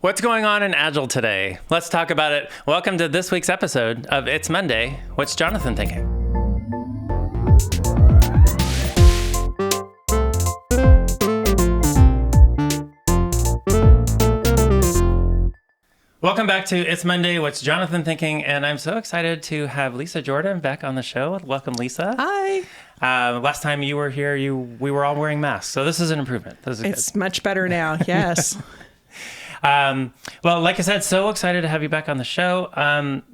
What's going on in Agile today? Let's talk about it. Welcome to this week's episode of It's Monday. What's Jonathan thinking? Welcome back to It's Monday. What's Jonathan thinking? And I'm so excited to have Lisa Jordan back on the show. Welcome, Lisa. Hi. Last time you were here, we were all wearing masks, so this is an improvement. It's much better now. Yes. Well, like I said, so excited to have you back on the show.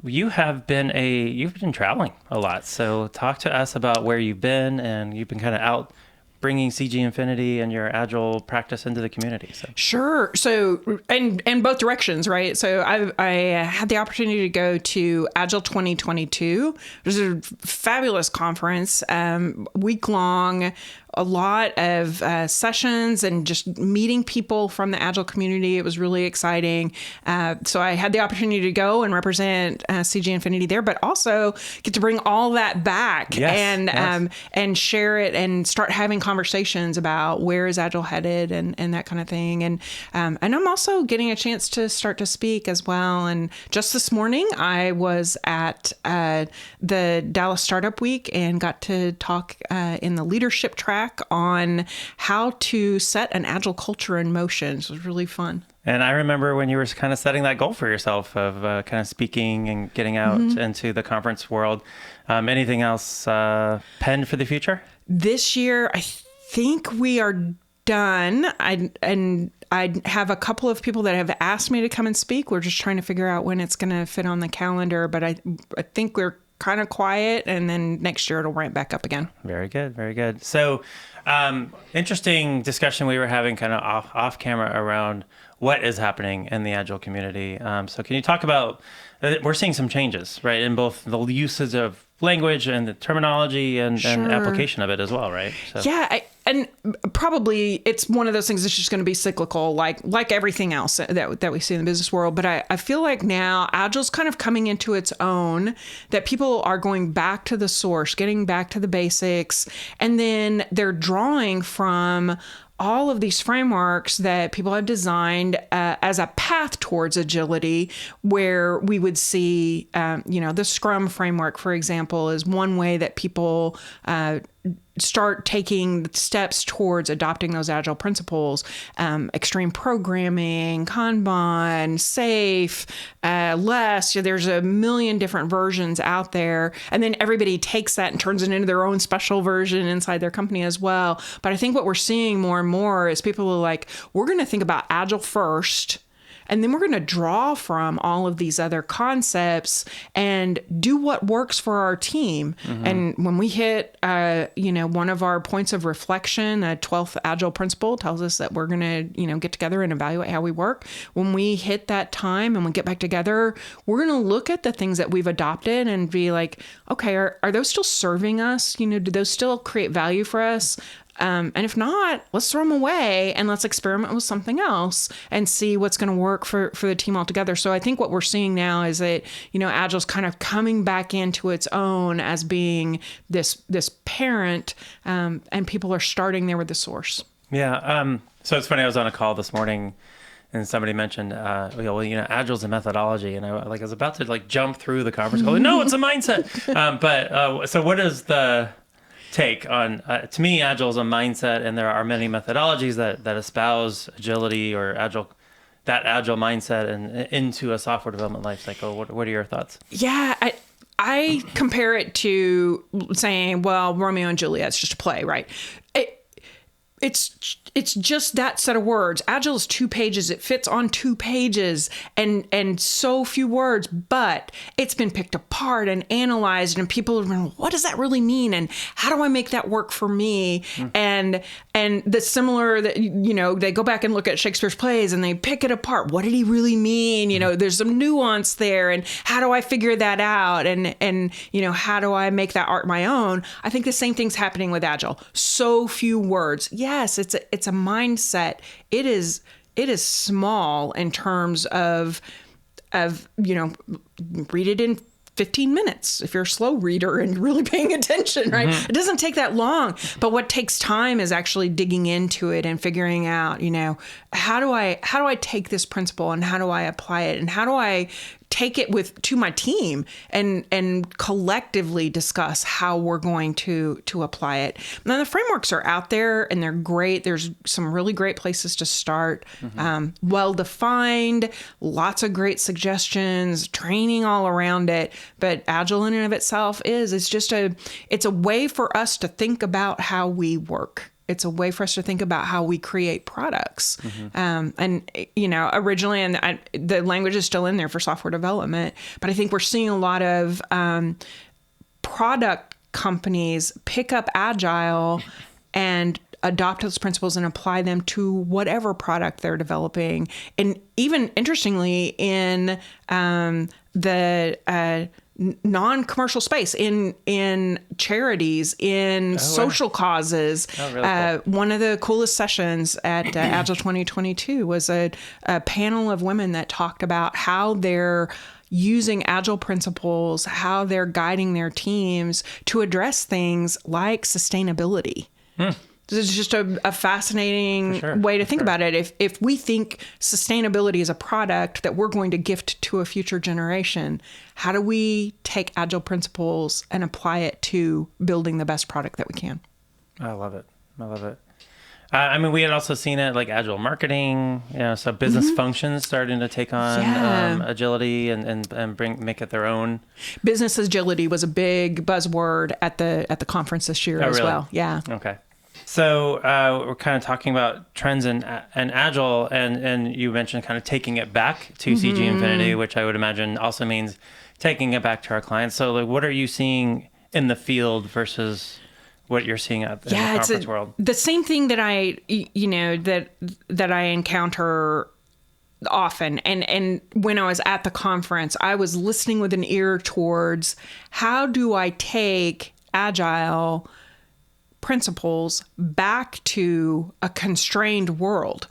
You've been traveling a lot. So talk to us about where you've been, and you've been kind of out bringing CG Infinity and your Agile practice into the community. So. Sure. So, and both directions, right? So I had the opportunity to go to Agile 2022. It was a fabulous conference, week long, a lot of sessions and just meeting people from the Agile community. It was really exciting. So I had the opportunity to go and represent CG Infinity there, but also get to bring all that back and share it and start having conversations about where is Agile headed and that kind of thing. And I'm also getting a chance to start to speak as well. And just this morning, I was at the Dallas Startup Week and got to talk in the leadership track on how to set an Agile culture in motion. So it was really fun. And I remember when you were kind of setting that goal for yourself of kind of speaking and getting out into the conference world. Anything else penned for the future? This year, I think we are done. I have a couple of people that have asked me to come and speak. We're just trying to figure out when it's going to fit on the calendar. But I think we're kind of quiet, and then next year it'll ramp back up again. Very good, very good. So interesting discussion we were having kind of off camera around what is happening in the Agile community. So can you talk about, we're seeing some changes, right, in both the usage of language and the terminology and application of it as well, right? So. Yeah, and probably it's one of those things that's just going to be cyclical, like everything else that we see in the business world. But I feel like now Agile's kind of coming into its own, that people are going back to the source, getting back to the basics, and then they're drawing from all of these frameworks that people have designed as a path towards agility, where we would see, the Scrum framework, for example, is one way that people start taking steps towards adopting those Agile principles. Extreme programming, Kanban, SAFe, less. There's a million different versions out there. And then everybody takes that and turns it into their own special version inside their company as well. But I think what we're seeing more and more is people are like, we're going to think about Agile first, and then we're going to draw from all of these other concepts and do what works for our team. Mm-hmm. And when we hit, one of our points of reflection, a 12th Agile principle tells us that we're going to, get together and evaluate how we work. When we hit that time and we get back together, we're going to look at the things that we've adopted and be like, okay, are those still serving us? Do those still create value for us? And if not, let's throw them away and let's experiment with something else and see what's going to work for the team altogether. So I think what we're seeing now is that, Agile's kind of coming back into its own as being this parent, and people are starting there with the source. Yeah. So it's funny, I was on a call this morning and somebody mentioned, Agile's a methodology. And I was about to jump through the conference call. No, it's a mindset. So what is the take on, to me, Agile is a mindset, and there are many methodologies that espouse agility or Agile mindset and into a software development lifecycle. What are your thoughts? Yeah, I compare it to saying, well, Romeo and Juliet's just a play, right? It's just that set of words. Agile is 2 pages. It fits on 2 pages and so few words, but it's been picked apart and analyzed, and people have been, what does that really mean? And how do I make that work for me? And the similar that, they go back and look at Shakespeare's plays and they pick it apart. What did he really mean? There's some nuance there, and how do I figure that out? And how do I make that art my own? I think the same thing's happening with Agile. So few words. Yes, it's a mindset. It is small in terms of read it in 15 minutes if you're a slow reader and really paying attention, right? It doesn't take that long. But what takes time is actually digging into it and figuring out, how do I take this principle and how do I apply it and how do I take it to my team and collectively discuss how we're going to apply it. Now the frameworks are out there and they're great. There's some really great places to start. Well defined, lots of great suggestions, training all around it. But Agile in and of itself it's a way for us to think about how we work. It's a way for us to think about how we create products. Originally, the language is still in there for software development, but I think we're seeing a lot of product companies pick up Agile and adopt those principles and apply them to whatever product they're developing. And even interestingly, in the non-commercial space, in charities, in social causes. Really cool. One of the coolest sessions at Agile 2022 was a panel of women that talked about how they're using Agile principles, how they're guiding their teams to address things like sustainability. This is just a fascinating way to think about it. If we think sustainability is a product that we're going to gift to a future generation, how do we take Agile principles and apply it to building the best product that we can? I love it. We had also seen it like Agile marketing, so business functions starting to take on agility and make it their own. Business agility was a big buzzword at the conference this year as well. Yeah. Okay. So we're kind of talking about trends in Agile, and you mentioned kind of taking it back to CG Infinity, which I would imagine also means taking it back to our clients. So like, what are you seeing in the field versus what you're seeing in the conference world? The same thing that I encounter often. And when I was at the conference, I was listening with an ear towards how do I take Agile principles back to a constrained world.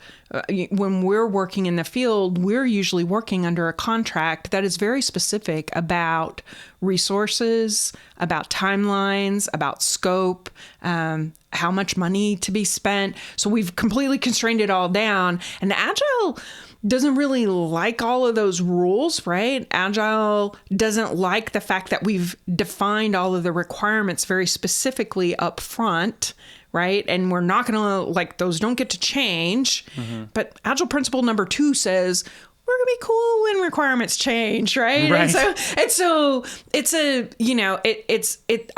When we're working in the field, we're usually working under a contract that is very specific about resources, about timelines, about scope, how much money to be spent. So we've completely constrained it all down. And Agile doesn't really like all of those rules, right? Agile doesn't like the fact that we've defined all of the requirements very specifically up front, right? And we're not going to, those don't get to change. But Agile principle number 2 says, we're gonna be cool when requirements change, right? Right. And so it's I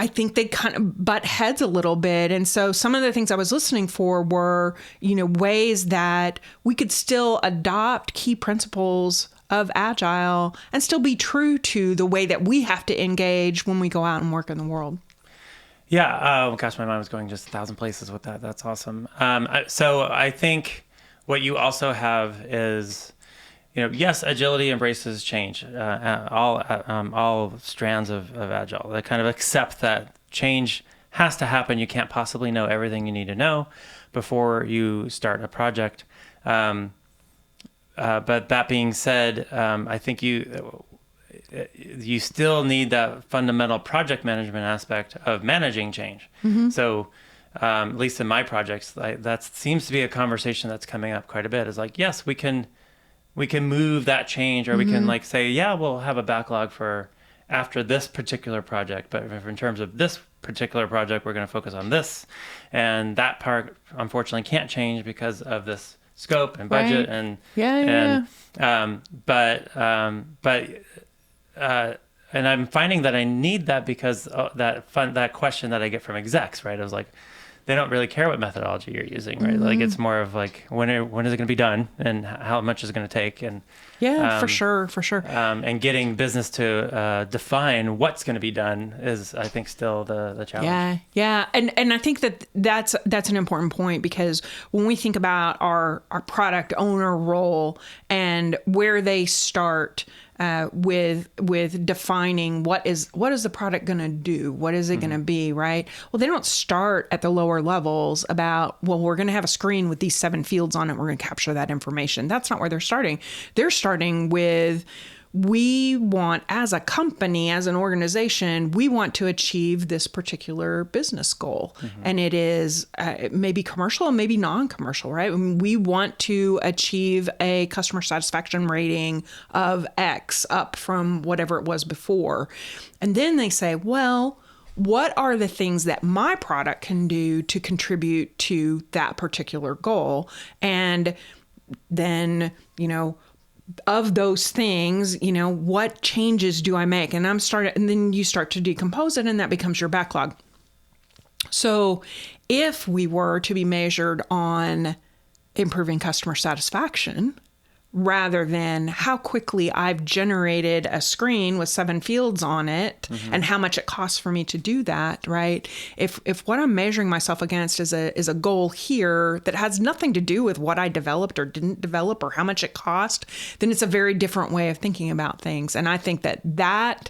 think they kind of butt heads a little bit. And so some of the things I was listening for were, ways that we could still adopt key principles of Agile and still be true to the way that we have to engage when we go out and work in the world. Yeah. Gosh, my mind was going just 1,000 places with that. That's awesome. So I think what you also have is, yes, agility embraces change. All strands of Agile. They kind of accept that change has to happen. You can't possibly know everything you need to know before you start a project. But that being said, I think you still need that fundamental project management aspect of managing change. So at least in my projects, that seems to be a conversation that's coming up quite a bit. Is like, yes, we can move that change, or we can say, yeah, we'll have a backlog for after this particular project. But if in terms of this particular project, we're going to focus on this, and that part unfortunately can't change because of this scope and budget. Right. And I'm finding that I need that because that question that I get from execs, right? I was like, they don't really care what methodology you're using, right? Like it's more of like when is it going to be done and how much is it going to take, and for sure. And getting business to define what's going to be done is, I think, still the challenge. Yeah, and I think that's an important point, because when we think about our product owner role and where they start with defining what is the product going to do, what is it going to be, right? Well, they don't start at the lower levels about, well, we're going to have a screen with these 7 fields on it, we're going to capture that information. That's not where they're starting. They're starting with, we want, as a company, as an organization, we want to achieve this particular business goal. And it is maybe commercial and maybe non-commercial, right? I mean, we want to achieve a customer satisfaction rating of X up from whatever it was before. And then they say, well, what are the things that my product can do to contribute to that particular goal? And then, of those things, what changes do I make? And and then you start to decompose it, and that becomes your backlog. So if we were to be measured on improving customer satisfaction, rather than how quickly I've generated a screen with 7 fields on it and how much it costs for me to do that, right? If what I'm measuring myself against is a goal here that has nothing to do with what I developed or didn't develop or how much it cost, then it's a very different way of thinking about things. And I think that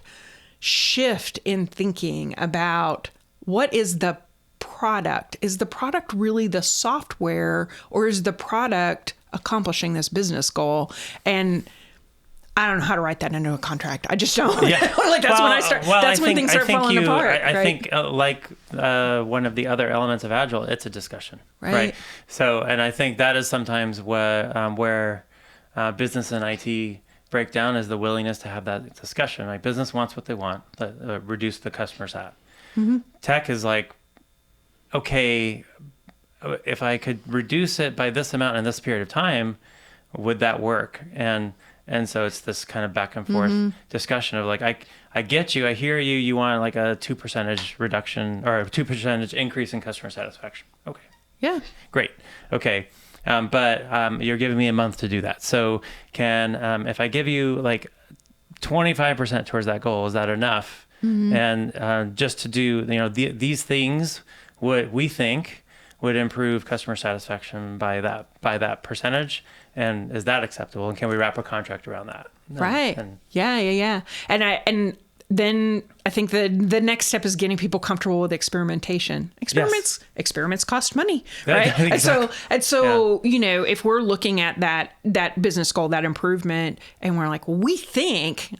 shift in thinking about what is the product? Is the product really the software, or is the product accomplishing this business goal? And I don't know how to write that into a contract. I just don't. Yeah. That's when things start falling apart. I think one of the other elements of Agile, it's a discussion, right? So, and I think that is sometimes where business and IT break down, is the willingness to have that discussion. Like, business wants what they want, reduce the customer sat. Tech is like, okay, if I could reduce it by this amount in this period of time, would that work? And so it's this kind of back and forth discussion of like, I get you, I hear you, you want like a 2% reduction or a 2% increase in customer satisfaction. Okay. Yeah. Great. Okay. But you're giving me a month to do that. So if I give you like 25% towards that goal, is that enough? And just to do, these things we think would improve customer satisfaction by that percentage, and is that acceptable? And can we wrap a contract around that? Right. Yeah. And then I think the next step is getting people comfortable with experimentation. Experiments cost money, right? Exactly. And so if we're looking at that business goal, that improvement, and we're like, well, we think.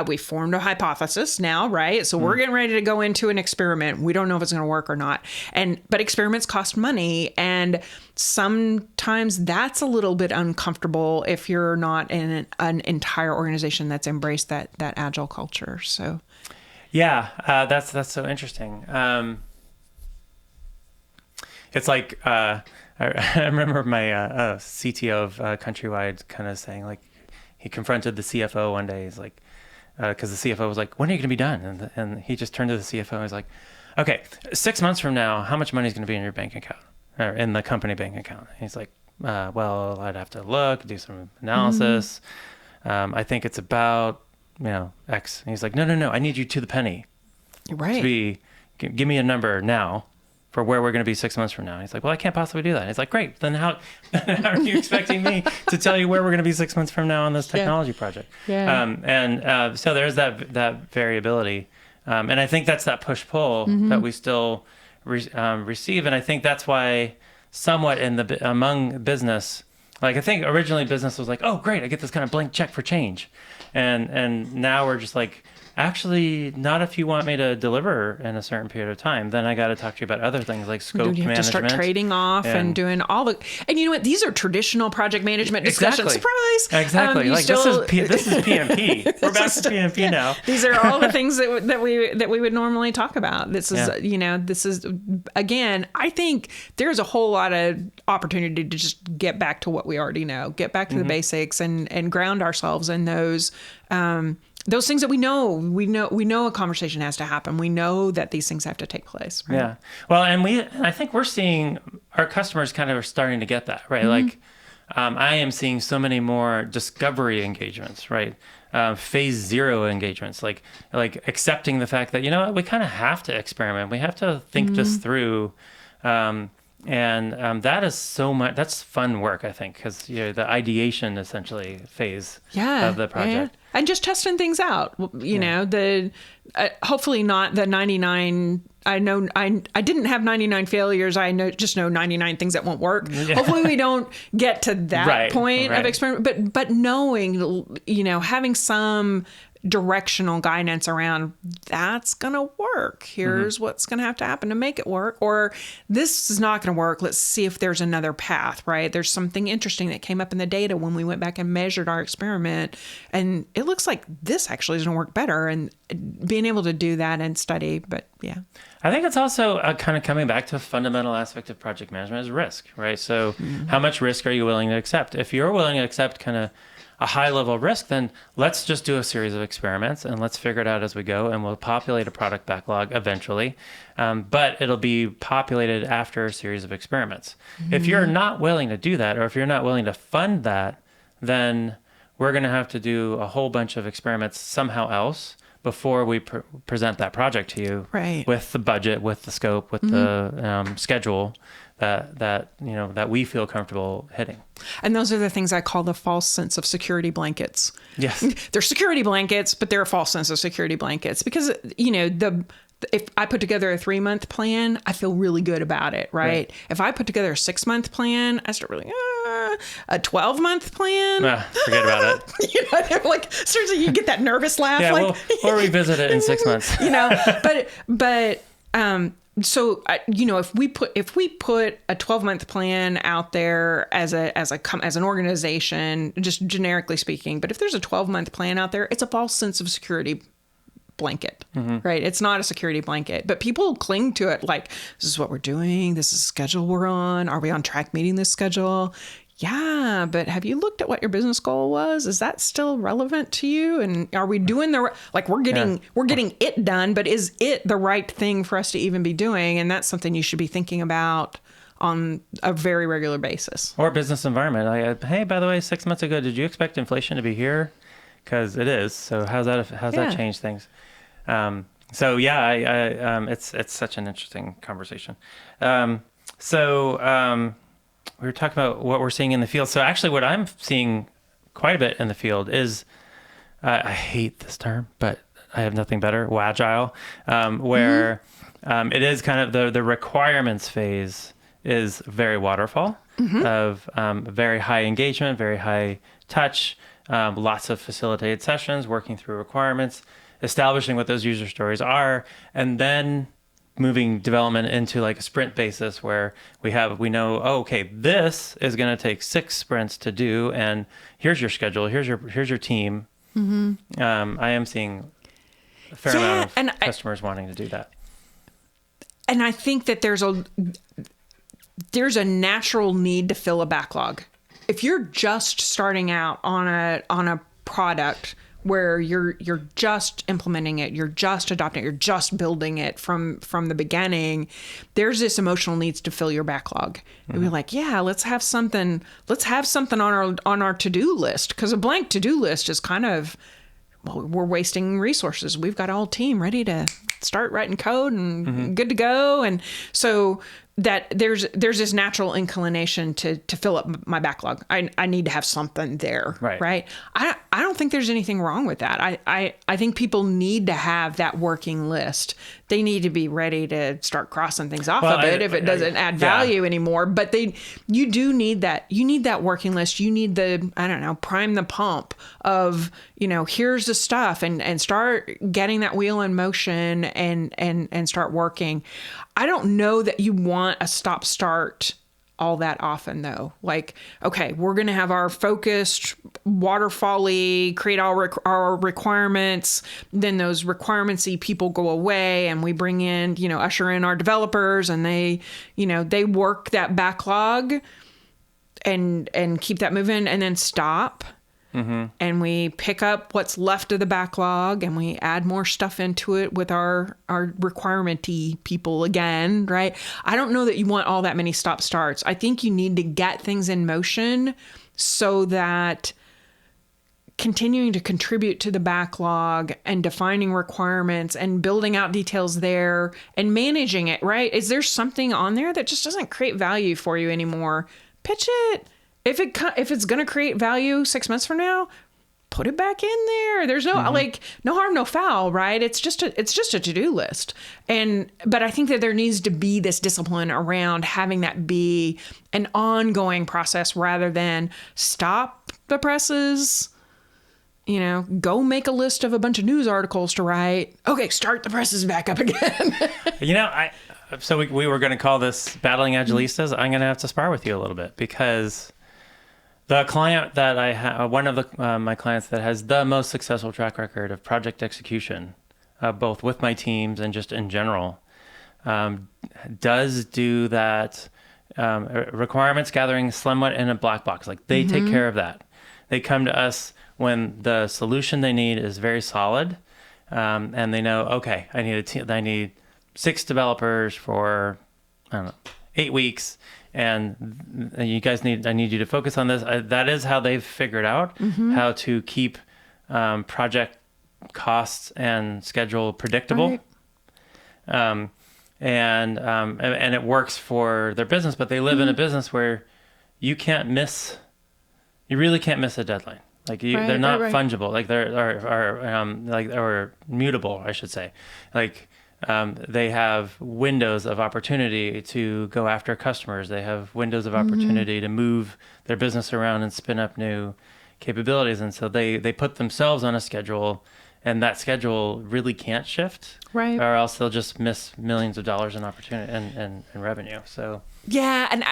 We formed a hypothesis now, right? So we're getting ready to go into an experiment. We don't know if it's going to work or not. But experiments cost money. And sometimes that's a little bit uncomfortable if you're not in an entire organization that's embraced that Agile culture. So, yeah, that's so interesting. It's like, I remember my CTO of Countrywide kind of saying, like, he confronted the CFO one day. He's like, because the CFO was like, when are you going to be done? And he just turned to the CFO and was like, okay, 6 months from now, how much money is going to be in your bank account or in the company bank account? And he's like, well, I'd have to look, do some analysis. I think it's about, X. And he's like, no, I need you to the penny. Right. Give me a number now for where we're going to be 6 months from now. And he's like, well, I can't possibly do that. And he's like, great. Then how are you expecting me to tell you where we're going to be 6 months from now on this technology project? Yeah. So there's that variability. And I think that's that push-pull that we still receive. And I think that's why somewhat among business, like I think originally business was like, oh, great, I get this kind of blank check for change. And now we're just like, actually, not if you want me to deliver in a certain period of time. Then I got to talk to you about other things like scope management. You have to start trading off and doing all the. And you know what? These are traditional project management discussions. Exactly. Surprise! Like this is PMP. We're back to PMP now. These are all the things that we would normally talk about. This is this is again. I think there's a whole lot of opportunity to just get back to what we already know. Get back to the basics and ground ourselves in those. Those things that we know a conversation has to happen. We know that these things have to take place. Right? Yeah. Well, and I think we're seeing our customers kind of are starting to get that, right? Like, I am seeing so many more discovery engagements, right? Phase 0 engagements, like accepting the fact that, we kind of have to experiment. We have to think this through. And that is so much, that's fun work, I think, because the ideation essentially phase of the project. And just testing things out, hopefully not the 99 I didn't have 99 failures. I just know 99 things that won't work. Yeah. Hopefully we don't get to that point of experiment, but knowing, having some directional guidance around that's going to work. Here's what's going to have to happen to make it work, or this is not going to work. Let's see if there's another path, right? There's something interesting that came up in the data when we went back and measured our experiment, and it looks like this actually is going to work better, and being able to do that and study. But yeah. I think it's also kind of coming back to a fundamental aspect of project management is risk, right? So how much risk are you willing to accept? If you're willing to accept kind of a high level of risk, then let's just do a series of experiments and let's figure it out as we go, and we'll populate a product backlog eventually. But it'll be populated after a series of experiments. If you're not willing to do that, or if you're not willing to fund that, then we're going to have to do a whole bunch of experiments somehow else before we present that project to you, with the budget, with the scope, with the schedule that we feel comfortable hitting. And those are the things I call the false sense of security blankets. Yes. They're security blankets, but they're a false sense of security blankets because, if I put together a 3-month plan, I feel really good about it, right? If I put together a 6-month plan, I start really, a 12-month plan. Forget about it. Like, seriously, you get that nervous laugh. Yeah, like, we'll revisit it in 6 months. So, if we put a 12-month plan out there as an organization, just generically speaking, but if there's a 12-month plan out there, it's a false sense of security blanket, right? It's not a security blanket, but people cling to it like, this is what we're doing. This is the schedule we're on. Are we on track meeting this schedule? Yeah, but have you looked at what your business goal was? Is that still relevant to you? And are we doing we're getting it done, but is it the right thing for us to even be doing? And that's something you should be thinking about on a very regular basis. Or business environment. Hey, by the way, 6 months ago, did you expect inflation to be here? Because it is. So how's that change things? It's such an interesting conversation. We were talking about what we're seeing in the field. So actually what I'm seeing quite a bit in the field is, I hate this term, but I have nothing better, Agile, where it is kind of the requirements phase is very waterfall of very high engagement, very high touch, lots of facilitated sessions, working through requirements, establishing what those user stories are, and then moving development into like a sprint basis where we know, okay, this is going to take 6 sprints to do, and here's your schedule, here's your team. I am seeing a fair amount of customers wanting to do that. And I think that there's a natural need to fill a backlog. If you're just starting out on a product where you're just implementing it, you're just adopting it, you're just building it from the beginning, there's this emotional needs to fill your backlog. And we're like, yeah, let's have something on our to-do list, because a blank to-do list is kind of, well, we're wasting resources. We've got a whole team ready to start writing code and good to go. And so that there's this natural inclination to fill up my backlog. I need to have something there, right? I don't think there's anything wrong with that. I think people need to have that working list. They need to be ready to start crossing things off of it if it doesn't add value anymore. But you do need that. You need that working list. You need prime the pump of, here's the stuff, and start getting that wheel in motion and start working. I don't know that you want a stop-start all that often, though. Like, okay, we're going to have our focused waterfall-y, create our requirements. Then those requirements-y people go away, and we bring in, usher in our developers, and they work that backlog and keep that moving, and then stop. And we pick up what's left of the backlog, and we add more stuff into it with our requirement-y people again, right? I don't know that you want all that many stop starts. I think you need to get things in motion so that continuing to contribute to the backlog and defining requirements and building out details there and managing it, right? Is there something on there that just doesn't create value for you anymore? Pitch it. If it's going to create value 6 months from now, put it back in there. There's no like no harm, no foul, right? It's just a to-do list. But I think that there needs to be this discipline around having that be an ongoing process rather than stop the presses. Go make a list of a bunch of news articles to write. Okay, start the presses back up again. So we were going to call this Battling Agilistas. I'm going to have to spar with you a little bit because the client that I have, one of my clients that has the most successful track record of project execution, both with my teams and just in general, does do that requirements gathering somewhat in a black box. Like they take care of that. They come to us when the solution they need is very solid, and they know, okay, I need 6 developers for, I don't know, 8 weeks, and I need you to focus on this. That is how they've figured out how to keep project costs and schedule predictable. Right. And it works for their business, but they live in a business where you really can't miss a deadline. Like they're not fungible. Like or mutable, I should say. Like they have windows of opportunity to go after customers. They have windows of opportunity to move their business around and spin up new capabilities. And so they put themselves on a schedule, and that schedule really can't shift. Right. Or else they'll just miss millions of dollars in opportunity and revenue. So yeah, and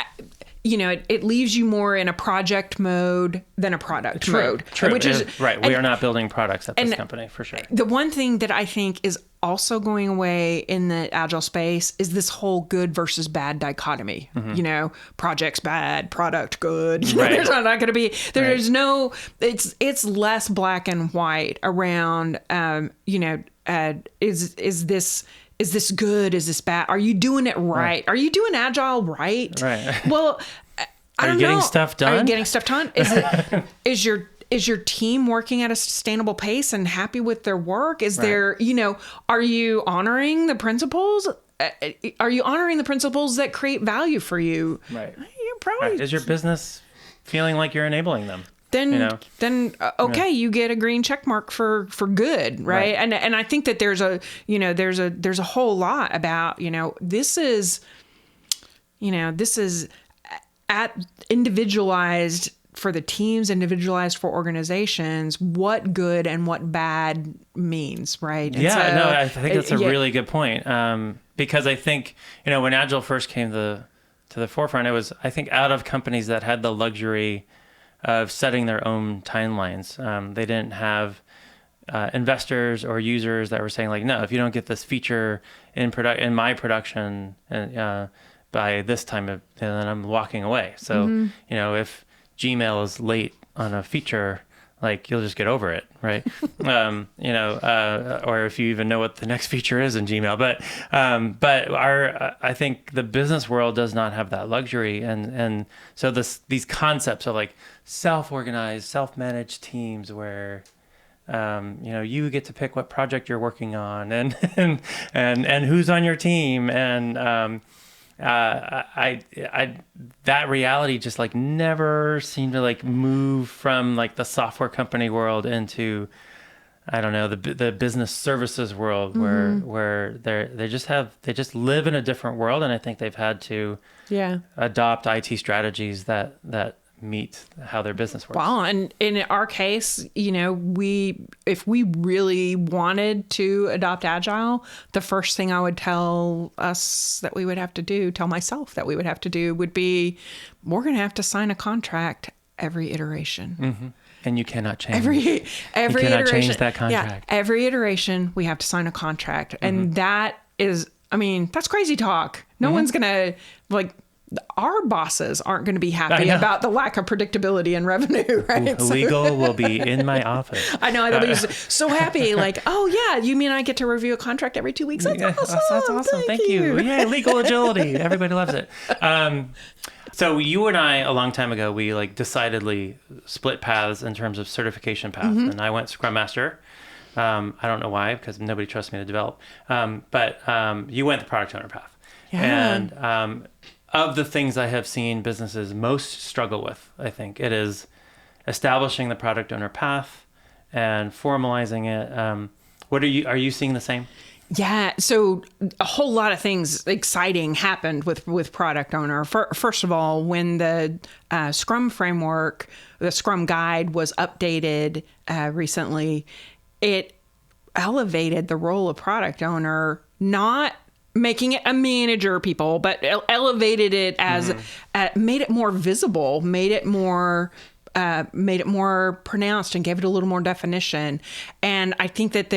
it leaves you more in a project mode than a product mode. True. Which is right. We are not building products at this company for sure. The one thing that I think is also going away in the Agile space is this whole good versus bad dichotomy. Projects bad, product good. Right. There's not going to be. There's no. It's less black and white around. Is this good? Is this bad? Are you doing it right? Are you doing Agile right? Right. Well, I don't know. Are you getting stuff done? Are you getting stuff done? Is your team working at a sustainable pace and happy with their work? Is there, are you honoring the principles? Are you honoring the principles that create value for you? Right. You're probably. Is your business feeling like you're enabling them? Then okay, you get a green check mark for good, right? And I think that there's a whole lot about, this is at individualized for the teams, individualized for organizations, what good and what bad means, right? And I think that's a really good point. Because I think, when Agile first came to the forefront, it was, I think, out of companies that had the luxury of setting their own timelines. They didn't have investors or users that were saying like, no, if you don't get this feature in my production by this time, then I'm walking away. So, if Gmail is late on a feature, like you'll just get over it, right? Or if you even know what the next feature is in Gmail. But I think the business world does not have that luxury, and so these concepts of like self-organized, self-managed teams where you get to pick what project you're working on and who's on your team, and that reality just like never seemed to like move from like the software company world into, I don't know, the business services world where they just live in a different world, and I think they've had to adopt IT strategies that meet how their business works. Well, and in our case, if we really wanted to adopt Agile, the first thing I would tell myself that we would have to do would be, we're going to have to sign a contract every iteration. Mm-hmm. And you cannot change. Every iteration. Change that contract. Yeah, every iteration we have to sign a contract. And that is, that's crazy talk. No one's going to our bosses aren't going to be happy about the lack of predictability and revenue, right? Legal will be in my office. I know. They'll be so happy. Like, oh yeah, you mean I get to review a contract every 2 weeks? That's awesome. That's awesome. Thank you. Yeah, legal agility. Everybody loves it. So you and I, a long time ago, we decidedly split paths in terms of certification path. And I went Scrum Master. I don't know why, because nobody trusts me to develop. But you went the product owner path. Yeah. And of the things I have seen businesses most struggle with, I think it is establishing the product owner path, and formalizing it. What are you seeing the same? Yeah, so a whole lot of things exciting happened with product owner. First of all, when the Scrum framework, the Scrum guide was updated recently, it elevated the role of product owner, not making it a manager, people, but elevated it as made it more visible, made it more pronounced, and gave it a little more definition. And I think that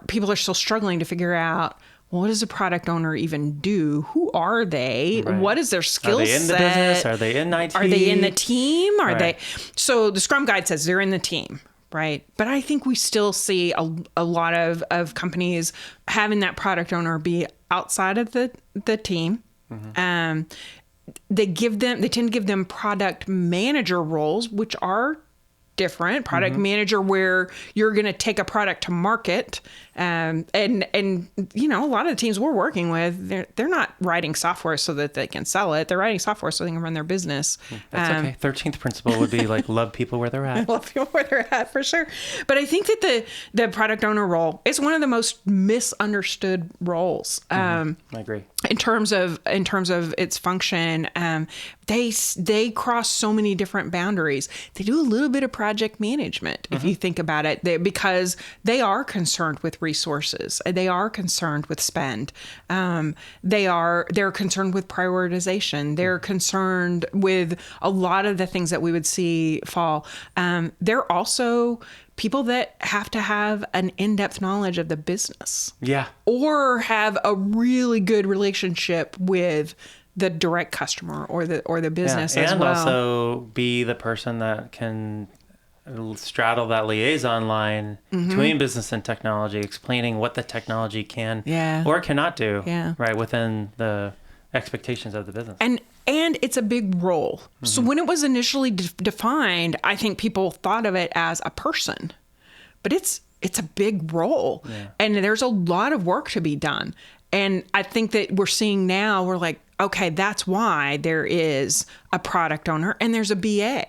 people are still struggling to figure out, well, what does a product owner even do? Who are they? Right. What is their skill set? Are they in the business? Are they in IT? Are they in the team? Are Right. they? So the Scrum Guide says they're in the team, right? But I think we still see a lot of companies having that product owner be outside of the team. They tend to give them product manager roles, which are different. Product manager, where you're going to take a product to market, and you know, a lot of the teams we're working with, they're not writing software so that they can sell it. They're writing software so they can run their business. That's okay. 13th principle would be like, love people where they're at. Love people where they're at, for sure. But I think that the product owner role is one of the most misunderstood roles. I agree. In terms of its function, they cross so many different boundaries. They do a little bit of project management, if you think about it, because they are concerned with resources. They are concerned with spend. They're concerned with prioritization. They're concerned with a lot of the things that we would see fall. They're also people that have to have an in-depth knowledge of the business. Yeah. Or have a really good relationship with the direct customer or the business as well. And also be the person that can straddle that liaison line between business and technology, explaining what the technology can or cannot do, right, within the expectations of the business. And it's a big role. So when it was initially defined, I think people thought of it as a person, but it's a big role, and there's a lot of work to be done. And I think that we're seeing now, we're like, okay, that's why there is a product owner and there's a BA.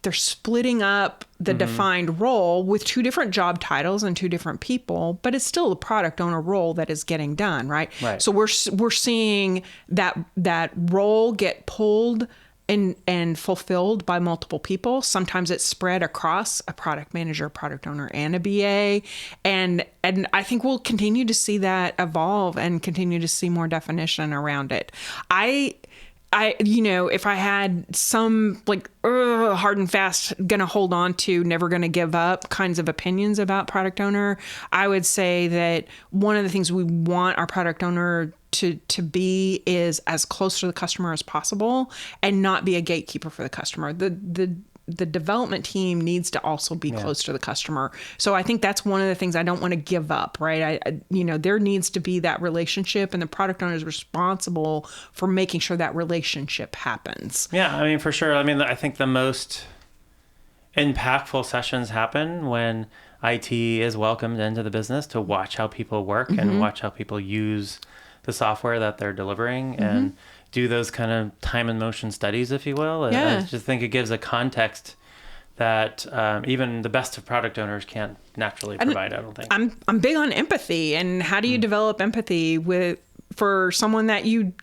They're splitting up the defined role with two different job titles and two different people, but it's still a product owner role that is getting done, right? So we're seeing that role get pulled and fulfilled by multiple people. Sometimes it's spread across a product manager, product owner, and a BA. And I think we'll continue to see that evolve and continue to see more definition around it. You know, if I had some like hard and fast, gonna hold on to, never gonna give up kinds of opinions about product owner, I would say that one of the things we want our product owner to be is as close to the customer as possible and not be a gatekeeper for the customer. The development team needs to also be close to the customer. So I think that's one of the things I don't want to give up, right? You know, there needs to be that relationship, and the product owner is responsible for making sure that relationship happens. Yeah, I mean, for sure. I mean, I think the most impactful sessions happen when IT is welcomed into the business to watch how people work and watch how people use the software that they're delivering and do those kind of time and motion studies, if you will. And I just think it gives a context that even the best of product owners can't naturally provide, I don't think. I'm big on empathy, and how do you develop empathy for someone that you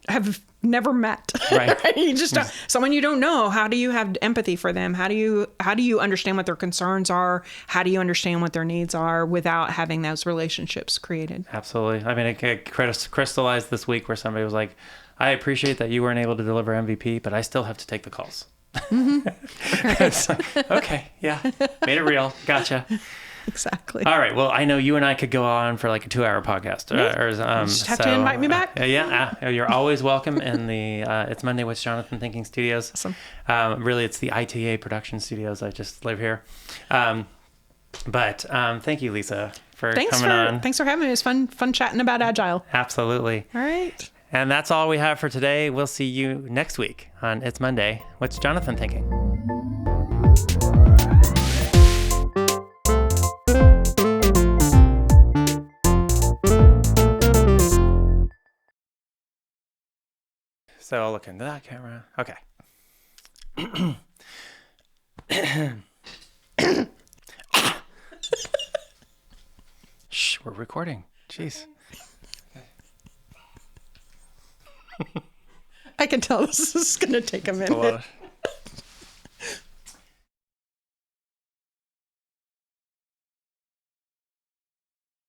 have never met? Right. You just someone you don't know. How do you have empathy for them? How do you understand what their concerns are? How do you understand what their needs are without having those relationships created? Absolutely. I mean, it crystallized this week where somebody was like, I appreciate that you weren't able to deliver MVP, but I still have to take the calls. It's like, okay, yeah, made it real. Gotcha. Exactly. All right. Well, I know you and I could go on for like a 2-hour podcast. Just have to invite me back. You're always welcome in the It's Monday with Jonathan Thinking Studios. Awesome. Really, it's the ITA production studios. I just live here. But thank you, Lisa, for coming on. Thanks for having me. It was fun chatting about Agile. Absolutely. All right. And that's all we have for today. We'll see you next week on It's Monday. What's Jonathan thinking? So I'll look into that camera. Okay. we're recording. Jeez. I can tell this is going to take a minute.